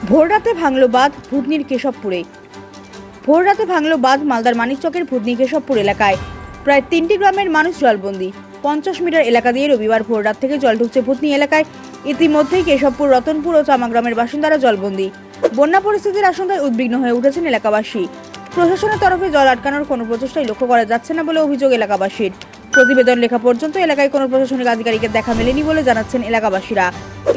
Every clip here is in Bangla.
ভোররাতে ভাঙল বাঁধ ভুতনির কেশবপুরে। ভোররাতে ভাঙল বাঁধ মালদার মানিকচকের ভুতনি কেশবপুর এলাকায়। প্রায় 3টি গ্রামের মানুষ জলবন্দী। 50 মিটার এলাকা দিয়ে রবিবার ভোররাত থেকে জল ঢুকছে ভুতনি এলাকায়। ইতিমধ্যেই কেশবপুর, রতনপুর ও চামা গ্রামের বাসিন্দারা জলবন্দী। বন্যা পরিস্থিতির আশঙ্কায় উদ্বিগ্ন হয়ে উঠেছেন এলাকাবাসী। প্রশাসনের তরফে জল আটকানোর কোনো প্রচেষ্টাই লক্ষ্য করা যাচ্ছে না বলে অভিযোগ এলাকাবাসীর। প্রতিবেদন লেখা পর্যন্ত এলাকায় কোনো প্রশাসনিক আধিকারিকের দেখা মেলেনি বলে জানাচ্ছেন এলাকাবাসীরা।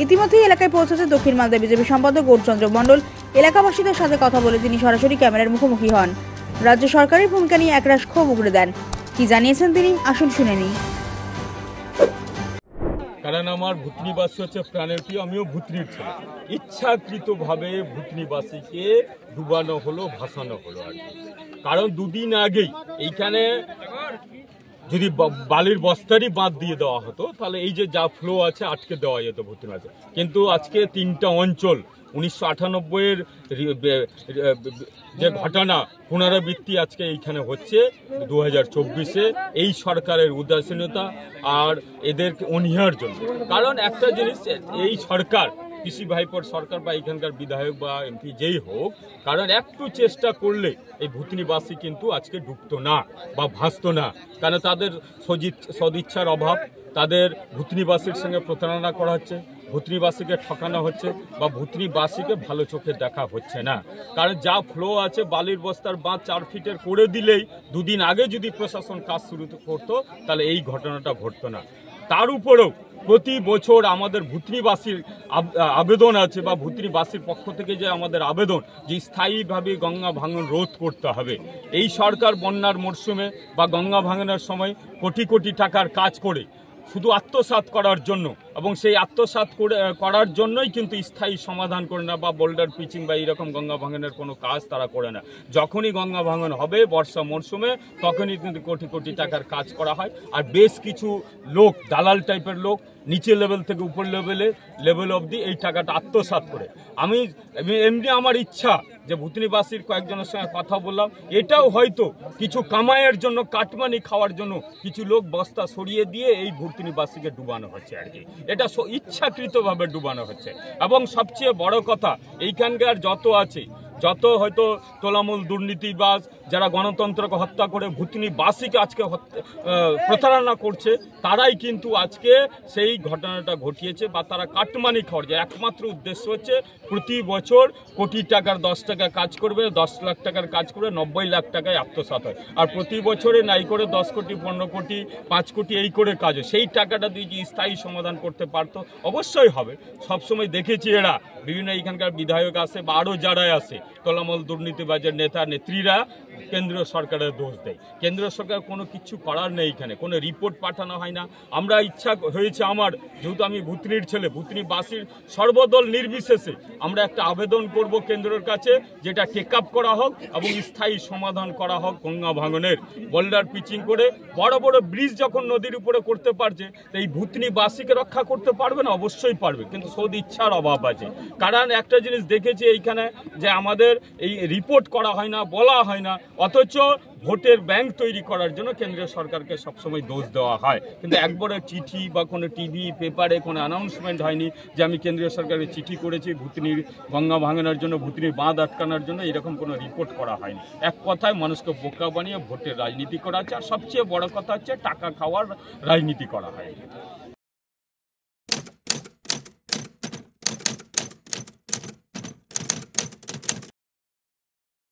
ইতিমধ্যেই এলাকায় পৌঁছেছে দক্ষিণ মালদা বিজেপি সম্পাদক গৌরচন্দ্র মণ্ডল। এলাকাবাসীদের সাথে কথা বলে তিনি সরাসরি ক্যামেরার মুখোমুখি হন। রাজ্য সরকারের ভূমিকা নিয়ে একরাশ ক্ষোভ উগড়ে দেন। কি জানিয়েছেন তিনি, আসুন শুনে নিই। কারণ আমার ভুতনিবাসী হচ্ছে প্রাণের প্রিয়, আমিও ভুতনির ছেলে। ইচ্ছাকৃতভাবে ভুতনিবাসীকে ডুবানো হলো, ভাসানো হলো আর কি। কারণ দুদিন আগেই এইখানে যদি বালির বস্তারই বাঁধ দিয়ে দেওয়া হতো তাহলে এই যে যা ফ্লো আছে আটকে দেওয়া যেত ভুতনিবাসী। কিন্তু আজকে 3টা অঞ্চল 1998-এর যে ঘটনা পুনরাবৃত্তি আজকে এইখানে হচ্ছে 2024-এ এই সরকারের উদাসীনতা আর এদের অনীহার জন্য। কারণ একটা জিনিস, এই সরকার কৃষি ভাইপোর সরকার বা এখানকার বিধায়ক বা এমপি যেই হোক, কারণ একটু চেষ্টা করলে এই ভুতনিবাসী কিন্তু আজকে ডুবতো না বা ভাসতো না। কারণ তাদের সদিচ্ছার অভাব, তাদের ভুতনিবাসীর সঙ্গে প্রতারণা করা হচ্ছে, ভুতনিবাসীকে ঠকানো হচ্ছে বা ভুতনিবাসীকে ভালো চোখে দেখা হচ্ছে না। কারণ যা ফ্লো আছে বালির বস্তার বাঁধ 4 ফিটের করে দিলেই দুদিন আগে যদি প্রশাসন কাজ শুরু করতো তাহলে এই ঘটনাটা ঘটতো না। তার উপরেও প্রতি বছর আমাদের ভুতনিবাসীর আবেদন আছে বা ভুতনিবাসীর পক্ষ থেকে যে আমাদের আবেদন যে স্থায়ীভাবে গঙ্গা ভাঙন রোধ করতে হবে। এই সরকার বন্যার মরশুমে বা গঙ্গা ভাঙনের সময় কোটি কোটি টাকার কাজ করে শুধু আত্মসাৎ করার জন্য, এবং সেই আত্মসাৎ করার জন্যই কিন্তু স্থায়ী সমাধান করে না বা বোল্ডার পিচিং বা এইরকম গঙ্গা ভাঙনের কোনো কাজ তারা করে না। যখনই গঙ্গা ভাঙন হবে বর্ষা মরশুমে তখনই কিন্তু কোটি কোটি টাকার কাজ করা হয়। আর বেশ কিছু লোক, দালাল টাইপের লোক, নিচে লেভেল থেকে উপর লেভেল অবধি এই টাকাটা আত্মসাৎ করে। এমনি আমার ইচ্ছা যে ভুতনিবাসীর কয়েকজনের সঙ্গে কথা বললাম, এটাও হয়তো কিছু কামাইয়ের জন্য, কাটমানি খাওয়ার জন্য কিছু লোক বস্তা সরিয়ে দিয়ে এই ভুতনিবাসীকে ডুবানো হচ্ছে আর কি। এটা ইচ্ছাকৃতভাবে ডুবানো হচ্ছে। এবং সবচেয়ে বড় কথা, এইখানকার যত হয়তো তোলামূল দুর্নীতিবাজ যারা গণতন্ত্রকে হত্যা করে ভুতনিবাসীকে আজকে প্রতারণা করছে, তারাই কিন্তু আজকে সেই ঘটনাটা ঘটিয়েছে বা তারা কাটমানি খাওয়ার যে একমাত্র উদ্দেশ্য হচ্ছে প্রতি বছর কোটি টাকার 10 টাকা কাজ করবে, 10 লাখ টাকার কাজ করবে, 90 লাখ টাকায় আত্মসাৎ হয়। আর প্রতি বছরে নাই করে 10 কোটি, 15 কোটি, 5 কোটি এই করে কাজ হয়। সেই টাকাটা দিয়ে যে স্থায়ী সমাধান করতে পারতো অবশ্যই হবে। সবসময় দেখেছি এরা বিভিন্ন এইখানকার বিধায়ক আসে বা আরও যারাই আসে তোলামূল দুর্নীতিবাজের নেতা নেত্রীরা কেন্দ্রীয় সরকারের দোষ দেয়। কেন্দ্রীয় সরকার কোনো কিছু করার নেই, এখানে কোনো রিপোর্ট পাঠানো হয় না। আমরা ইচ্ছা হয়েছে আমার, যেহেতু আমি ভুতনির ছেলে, ভুতনিবাসীর সর্বদল নির্বিশেষে আমরা একটা আবেদন করব কেন্দ্রের কাছে, যেটা টেক আপ করা হোক এবং স্থায়ী সমাধান করা হোক গঙ্গা ভাঙনের। বোল্ডার পিচিং করে বড় বড় ব্রিজ যখন নদীর উপরে করতে পারছে, এই ভুতনিবাসীকে রক্ষা করতে পারবে না? অবশ্যই পারবে, কিন্তু সদিচ্ছার অভাব আছে। কারণ একটা জিনিস দেখেছি এইখানে যে আমাদের এই রিপোর্ট করা হয় না, বলা হয় না, অথচ ভোটের ব্যাংক তৈরি করার জন্য কেন্দ্রীয় সরকারকে সবসময় দোষ দেওয়া হয়। কিন্তু একবারে চিঠি বা কোনো টিভি পেপারে কোনো অ্যানাউন্সমেন্ট হয়নি যে আমি কেন্দ্রীয় সরকারের চিঠি করেছি ভুতনির গঙ্গা ভাঙানোর জন্য, ভুতনির বাঁধ আটকানোর জন্য, এরকম কোনো রিপোর্ট করা হয়নি। এক কথায় মানুষকে বোকা বানিয়ে ভোটের রাজনীতি করা হচ্ছে। আর সবচেয়ে বড় কথা হচ্ছে টাকা খাওয়ার রাজনীতি করা হয়।